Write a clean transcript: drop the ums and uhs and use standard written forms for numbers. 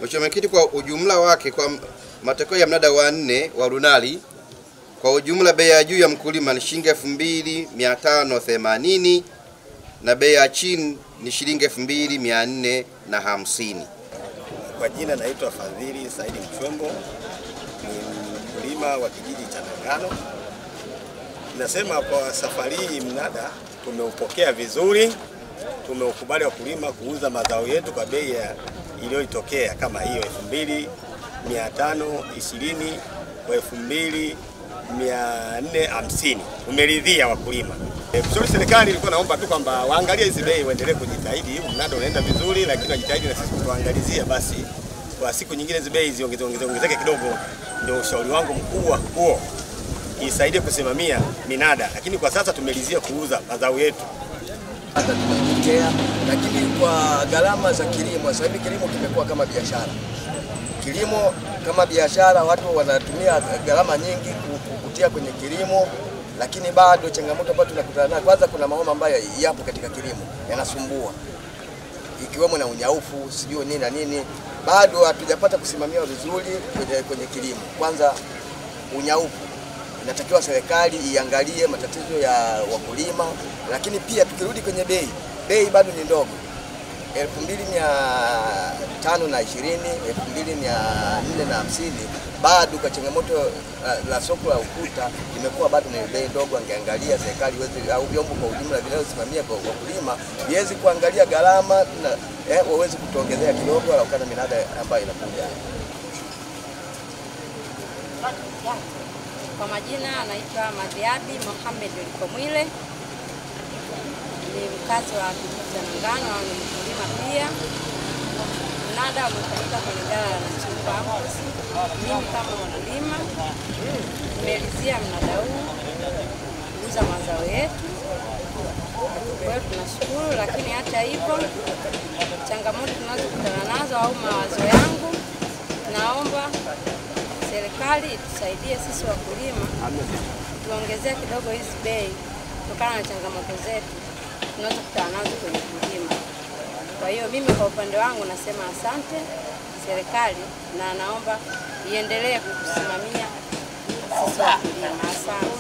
Mheshimiwa Mwenyekiti, kwa ujumla wake kwa matokeo ya mnada wa 4 wa Runali, kwa ujumla bei ya juu ya mkulima ni shilingi 2580 na bei ya chini ni shilingi 2450. Kwa jina naitwa Fadhili Saidi Mchwembo, ni mkulima wa kijiji cha Nangano. Nasema kwa safari hii mnada tumeupokea vizuri, tumeukubali wakulima kuuza mazao yetu kwa bei iliyotokea kama hiyo 2520 kwa 2450. Tumeridhia wakulima. Kushauri serikali ilikuwa naomba tu kwamba waangalie hizi bei, waendelee kujitahidi. Mnada unaenda vizuri, lakini wajitahidi na sisi kutuangalizia basi kwa siku nyingine hizi bei ziongezeke kidogo. Ndio ushauri wangu mkubwa huo, isaidie kusimamia minada, lakini kwa sasa tumelizia kuuza mazao yetu. Hata tunapokea, lakini kwa gharama za kilimo, sasa hivi kilimo kimekuwa kama biashara. Kilimo kama biashara, watu wanatumia gharama nyingi kutia kwenye kilimo, lakini bado changamoto ambayo tunakutana nayo, kwanza kuna mambo ambayo yapo katika kilimo yanasumbua, ikiwemo na unyaufu, sijui nini na nini, bado hatujapata kusimamia vizuri kwenye kilimo. Kwanza unyaufu, inatakiwa serikali iangalie matatizo ya wakulima, lakini pia tukirudi kwenye bei bado ni ndogo. 2520, 2450, bado kwa changamoto la soko la ukuta imekuwa bado ni bei ndogo. Angeangalia serikali iweze, au vyombo kwa ujumla vinavyosimamia kwa wakulima viweze kuangalia gharama na waweze kutuongezea kidogo au kana minada ambayo inakuja. Kwa majina anaitwa Madhiabi Mohamed Likomwile, ni mkazi wa kijiji cha Nangano, ni mkulima pia. Mnada umefanyika kwenye ghala la Nachimba. Mimi kama mkulima nimelizia mnada huu kuuza mazao yetu. Kwa hiyo tunashukuru, lakini hata hivyo changamoto tunazokutana nazo au mawazo yangu, naomba serikali itusaidie sisi wakulima, tuongezee kidogo hizi bei kutokana na changamoto zetu tunazokutana nazo kwenye kulima. Kwa hiyo mimi kwa upande wangu nasema asante serikali, na naomba iendelee kutusimamia sisi wakulima. Asante.